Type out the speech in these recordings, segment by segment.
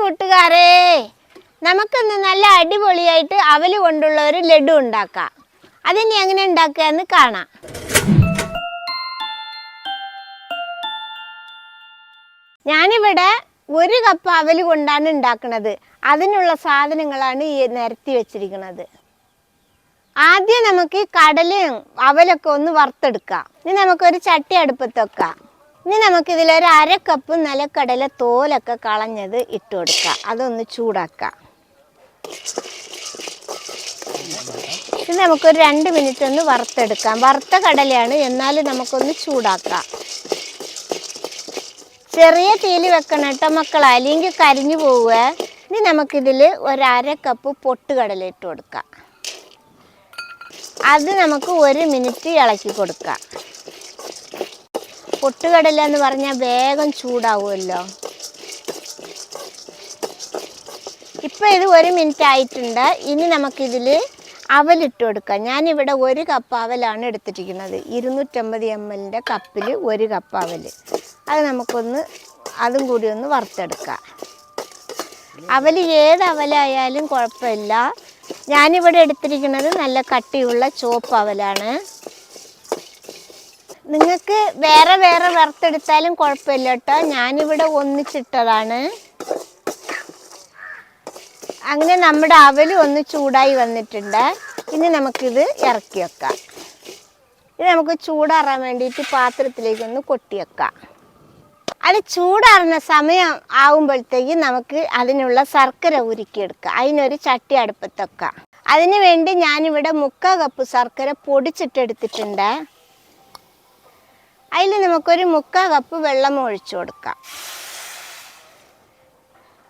കൂട്ടുകാരെ, നമുക്കിന്ന് നല്ല അടിപൊളിയായിട്ട് അവല് കൊണ്ടുള്ള ഒരു ലഡു ഉണ്ടാക്കാം. അതിനി എങ്ങനെ ഉണ്ടാക്കുക എന്ന് കാണാം. ഞാനിവിടെ 1 കപ്പ് അവല് കൊണ്ടാണ് ഉണ്ടാക്കുന്നത്. അതിനുള്ള സാധനങ്ങളാണ് ഈ നിരത്തി വെച്ചിരിക്കുന്നത്. ആദ്യം നമുക്ക് ഈ കടലയും അവലൊക്കെ ഒന്ന് വറുത്തെടുക്കാം. ഇനി നമുക്കൊരു ചട്ടി അടുപ്പത്ത് വെക്കാം. ഇനി നമുക്കിതിലൊരു 1/2 കപ്പ് നിലക്കടല തോലൊക്കെ കളഞ്ഞത് ഇട്ട് കൊടുക്കാം. അതൊന്ന് ചൂടാക്കാം. ഇത് നമുക്കൊരു 2 മിനിറ്റ് ഒന്ന് വറുത്തെടുക്കാം. വറുത്ത കടലയാണ്, എന്നാലും നമുക്കൊന്ന് ചൂടാക്കാം. ചെറിയ തീയിൽ വെക്കണം കേട്ടോ മക്കളെ, അല്ലെങ്കിൽ കരിഞ്ഞു പോവുക. ഇനി നമുക്കിതിൽ ഒരു 1/2 കപ്പ് പൊട്ടുകടല ഇട്ട് കൊടുക്കാം. അത് നമുക്ക് 1 മിനിറ്റ് ഇളക്കി കൊടുക്കാം. പൊട്ടുകടല എന്ന് പറഞ്ഞാൽ വേഗം ചൂടാവുമല്ലോ. ഇപ്പം ഇത് 1 മിനിറ്റ് ആയിട്ടുണ്ട്. ഇനി നമുക്കിതിൽ അവലിട്ട് കൊടുക്കാം. ഞാനിവിടെ 1 കപ്പ് അവലാണ് എടുത്തിരിക്കുന്നത്. 250 ml കപ്പിൽ 1 കപ്പ് അവൽ. അത് നമുക്കൊന്ന് അതും കൂടി ഒന്ന് വറുത്തെടുക്കാം. അവൽ ഏത് അവലായാലും കുഴപ്പമില്ല. ഞാനിവിടെ എടുത്തിരിക്കുന്നത് നല്ല കട്ടിയുള്ള ചുവപ്പ് അവലാണ്. നിങ്ങൾക്ക് വേറെ വേറെ വറുത്തെടുത്താലും കുഴപ്പമില്ല കേട്ടോ. ഞാനിവിടെ ഒന്നിച്ചിട്ടതാണ്. അങ്ങനെ നമ്മുടെ അവല് ഒന്ന് ചൂടായി വന്നിട്ടുണ്ട്. ഇനി നമുക്കിത് ഇറക്കി വെക്കാം. ഇത് നമുക്ക് ചൂടാറാൻ വേണ്ടിയിട്ട് പാത്രത്തിലേക്കൊന്ന് കൊട്ടി വെക്കാം. അത് ചൂടാറുന്ന സമയം ആകുമ്പോഴത്തേക്ക് നമുക്ക് അതിനുള്ള ശർക്കര ഉരുക്കിയെടുക്കാം. അതിനൊരു ചട്ടി അടുപ്പത്ത് വെക്കാം. അതിന് വേണ്ടി ഞാനിവിടെ 3/4 കപ്പ് ശർക്കര പൊടിച്ചിട്ടെടുത്തിട്ടുണ്ട്. അതിൽ നമുക്കൊരു 3/4 കപ്പ് വെള്ളം ഒഴിച്ചു കൊടുക്കാം.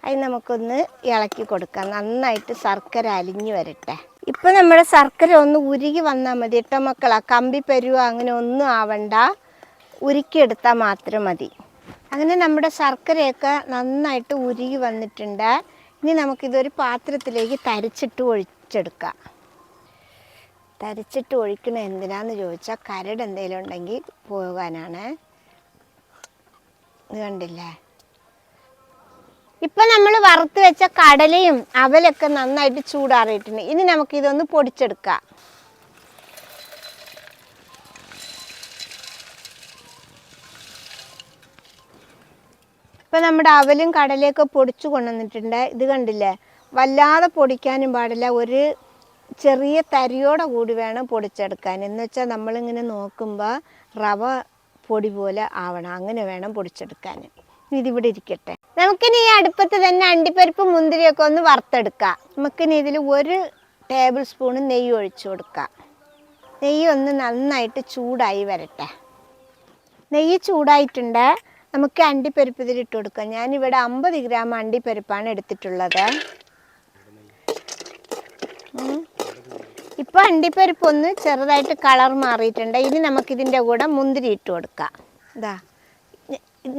അത് നമുക്കൊന്ന് ഇളക്കി കൊടുക്കാം. നന്നായിട്ട് ശർക്കര അലിഞ്ഞു വരട്ടെ. ഇപ്പം നമ്മുടെ ശർക്കര ഒന്ന് ഉരുകി വന്നാൽ മതി കേട്ടോ മക്കളാ. കമ്പി പരുവ അങ്ങനെ ഒന്നും ആവണ്ട, ഉരുക്കിയെടുത്താൽ മാത്രം മതി. അങ്ങനെ നമ്മുടെ ശർക്കരയൊക്കെ നന്നായിട്ട് ഉരുകി വന്നിട്ടുണ്ട്. ഇനി നമുക്കിതൊരു പാത്രത്തിലേക്ക് തരിച്ചിട്ട് ഒഴിച്ചെടുക്കാം. തരിച്ചിട്ട് ഒഴിക്കണ എന്തിനാന്ന് ചോദിച്ചാൽ കരട് എന്തെങ്കിലും ഉണ്ടെങ്കിൽ പോകാനാണ്. ഇത് കണ്ടില്ലേ? ഇപ്പം നമ്മൾ വറുത്ത് വെച്ച കടലയും അവലൊക്കെ നന്നായിട്ട് ചൂടാറിയിട്ടുണ്ട്. ഇനി നമുക്കിതൊന്ന് പൊടിച്ചെടുക്കാം. ഇപ്പം നമ്മുടെ അവലും കടലയൊക്കെ പൊടിച്ചു കൊണ്ടുവന്നിട്ടുണ്ട്. ഇത് കണ്ടില്ലേ? വല്ലാതെ പൊടിക്കാനും പാടില്ല, ഒരു ചെറിയ തരിയോടെ കൂടി വേണം പൊടിച്ചെടുക്കാൻ. എന്ന് വെച്ചാൽ നമ്മളിങ്ങനെ നോക്കുമ്പോൾ റവ പൊടി പോലെ ആവണം, അങ്ങനെ വേണം പൊടിച്ചെടുക്കാൻ. ഇതിവിടെ ഇരിക്കട്ടെ. നമുക്കിനി ഈ അടുപ്പത്ത് തന്നെ അണ്ടിപ്പരിപ്പ് മുന്തിരിയൊക്കെ ഒന്ന് വറുത്തെടുക്കാം. നമുക്കിനി ഇതിൽ 1 ടേബിൾ സ്പൂൺ നെയ്യ് ഒഴിച്ചു കൊടുക്കാം. നെയ്യ് ഒന്ന് നന്നായിട്ട് ചൂടായി വരട്ടെ. നെയ്യ് ചൂടായിട്ടുണ്ട്. നമുക്ക് അണ്ടിപ്പരിപ്പ് ഇതിലിട്ട് കൊടുക്കാം. ഞാനിവിടെ 50 ഗ്രാം അണ്ടിപ്പരിപ്പാണ് എടുത്തിട്ടുള്ളത്. ഇപ്പോൾ അണ്ടിപ്പരിപ്പ് ഒന്ന് ചെറുതായിട്ട് കളർ മാറിയിട്ടുണ്ട്. ഇനി നമുക്കിതിൻ്റെ കൂടെ മുന്തിരി ഇട്ട് കൊടുക്കാം. ഇതാ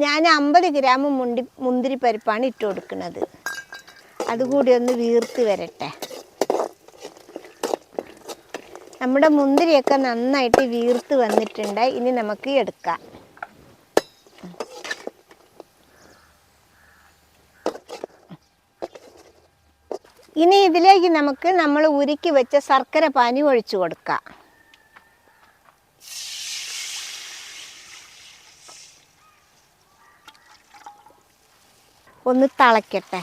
ഞാൻ 50 ഗ്രാം മുന്തിരി പരിപ്പാണ് ഇട്ട് കൊടുക്കുന്നത്. അതുകൂടി ഒന്ന് വീർത്ത് വരട്ടെ. നമ്മുടെ മുന്തിരിയൊക്കെ നന്നായിട്ട് വീർത്ത് വന്നിട്ടുണ്ട്. ഇനി നമുക്ക് എടുക്കാം. ഇനി ഇതിലേക്ക് നമുക്ക് നമ്മൾ ഉരുക്കി വെച്ച ശർക്കര പാനി ഒഴിച്ചു കൊടുക്കാം. ഒന്ന് തിളയ്ക്കട്ടെ.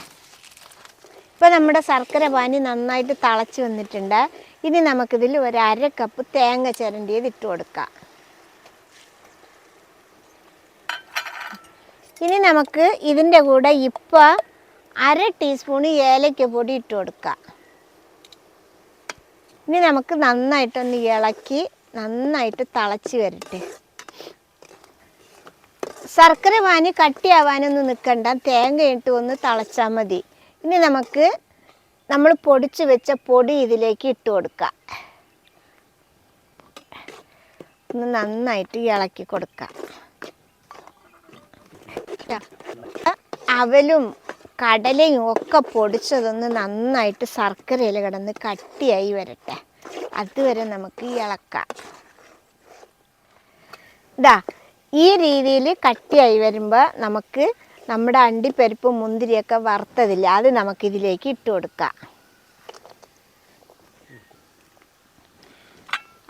ഇപ്പോൾ നമ്മുടെ ശർക്കര പാനി നന്നായിട്ട് തിളച്ച് വന്നിട്ടുണ്ട്. ഇനി നമുക്കിതിൽ ഒരു 1/2 കപ്പ് തേങ്ങ ചിരണ്ടിയത് ഇട്ട് കൊടുക്കാം. ഇനി നമുക്ക് ഇതിൻ്റെ കൂടെ ഇപ്പോൾ 1/2 ടീസ്പൂൺ ഏലക്ക പൊടി ഇട്ട് കൊടുക്കാം. ഇനി നമുക്ക് നന്നായിട്ടൊന്ന് ഇളക്കി നന്നായിട്ട് തിളച്ച് വരട്ടെ. ശർക്കര പാനി കട്ടിയാവാനൊന്നും നിൽക്കണ്ട, തേങ്ങ ഇട്ട് ഒന്ന് തിളച്ചാൽ മതി. ഇനി നമുക്ക് നമ്മൾ പൊടിച്ച് വെച്ച പൊടി ഇതിലേക്ക് ഇട്ട് കൊടുക്കാം. ഒന്ന് നന്നായിട്ട് ഇളക്കി കൊടുക്കാം. അവലും കടലയും ഒക്കെ പൊടിച്ചതൊന്ന് നന്നായിട്ട് ശർക്കരയിൽ കിടന്ന് കട്ടിയായി വരട്ടെ. അതുവരെ നമുക്ക് ഇളക്കാം. ഇതാ ഈ രീതിയിൽ കട്ടിയായി വരുമ്പോൾ നമുക്ക് നമ്മുടെ അണ്ടിപ്പരിപ്പും മുന്തിരിയൊക്കെ വറുത്തതില്ല, അത് നമുക്കിതിലേക്ക് ഇട്ട് കൊടുക്കാം.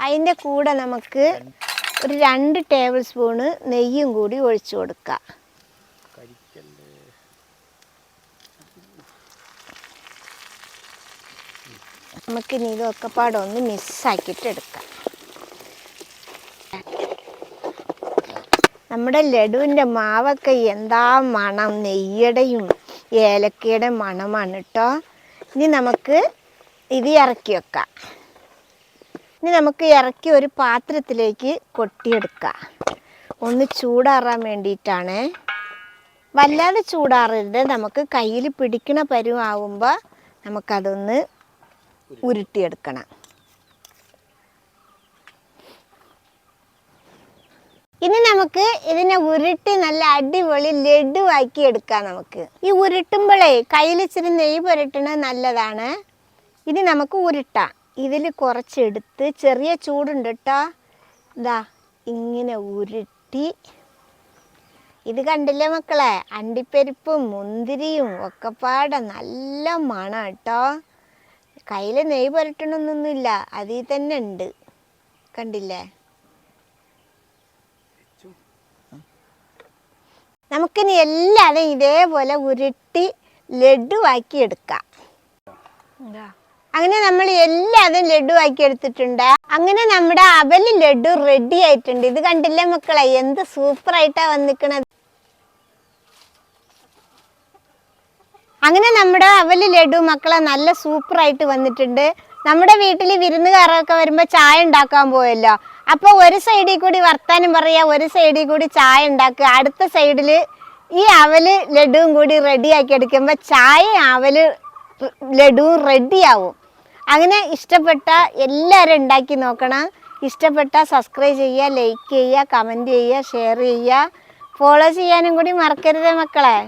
അതിൻ്റെ കൂടെ നമുക്ക് ഒരു 2 ടേബിൾ സ്പൂണ് നെയ്യും കൂടി ഒഴിച്ചു കൊടുക്കാം. നമുക്കിനി ഇതൊക്കെ പാടൊന്ന് മിക്സാക്കിയിട്ട് എടുക്കാം. നമ്മുടെ ലഡുവിൻ്റെ മാവൊക്കെ എന്താ മണം, നെയ്യുടെയും ഏലക്കയുടെ മണമാണ് കേട്ടോ. ഇനി നമുക്ക് ഇത് ഇറക്കി വെക്കാം. ഇനി നമുക്ക് ഇറക്കി ഒരു പാത്രത്തിലേക്ക് കൊട്ടിയെടുക്കാം. ഒന്ന് ചൂടാറാൻ വേണ്ടിയിട്ടാണ്. വല്ലാതെ ചൂടാറരുത്, നമുക്ക് കയ്യിൽ പിടിക്കണ പരുവാകുമ്പോൾ നമുക്കതൊന്ന് ഉരുട്ടിയെടുക്കണം. ഇനി നമുക്ക് ഇതിനെ ഉരുട്ടി നല്ല അടിപൊളി ലഡുവാക്കി എടുക്കാം. നമുക്ക് ഈ ഉരുട്ടുമ്പോഴേ കയ്യിൽ ഇച്ചിരി നെയ്യ് പുരട്ടണത് നല്ലതാണ്. ഇനി നമുക്ക് ഉരുട്ടാം. ഇതിൽ കുറച്ചെടുത്ത്, ചെറിയ ചൂടുണ്ട് കേട്ടോ, ഇതാ ഇങ്ങനെ ഉരുട്ടി. ഇത് കണ്ടില്ലേ മക്കളെ, അണ്ടിപ്പരിപ്പും മുന്തിരിയും ഒക്കെപ്പാടെ നല്ല മണം കേട്ടോ. കയ്യിൽ നെയ്യ് പുരട്ടണമെന്നൊന്നുമില്ല, അതിൽ തന്നെ ഉണ്ട്, കണ്ടില്ലേ. നമുക്കിനി എല്ലാതും ഇതേപോലെ ഉരുട്ടി ലഡുവാക്കി എടുക്കാം. അങ്ങനെ നമ്മൾ എല്ലാതും ലഡുവാക്കി എടുത്തിട്ടുണ്ട്. അങ്ങനെ നമ്മുടെ അവല് ലഡു റെഡി ആയിട്ടുണ്ട്. ഇത് കണ്ടില്ലേ മക്കളെ, എന്ത് സൂപ്പറായിട്ടാണ് വന്നിക്കണത്. അങ്ങനെ നമ്മുടെ അവല് ലഡു മക്കളെ നല്ല സൂപ്പറായിട്ട് വന്നിട്ടുണ്ട്. നമ്മുടെ വീട്ടിൽ വിരുന്നുകാരൊക്കെ വരുമ്പോൾ ചായ ഉണ്ടാക്കാൻ പോയല്ലോ, അപ്പോൾ ഒരു സൈഡിൽ കൂടി വർത്താനം പറയുക, ഒരു സൈഡിൽ കൂടി ചായ ഉണ്ടാക്കുക. അടുത്ത സൈഡിൽ ഈ അവല് ലഡുവും കൂടി റെഡിയാക്കി എടുക്കുമ്പോൾ ചായ അവല് ലഡുവും റെഡിയാവും. അങ്ങനെ ഇഷ്ടപ്പെട്ട എല്ലാവരും ഉണ്ടാക്കി നോക്കണം. ഇഷ്ടപ്പെട്ട സബ്സ്ക്രൈബ് ചെയ്യുക, ലൈക്ക് ചെയ്യുക, കമൻറ്റ് ചെയ്യുക, ഷെയർ ചെയ്യുക, ഫോളോ ചെയ്യാനും കൂടി മറക്കരുതേ മക്കളെ.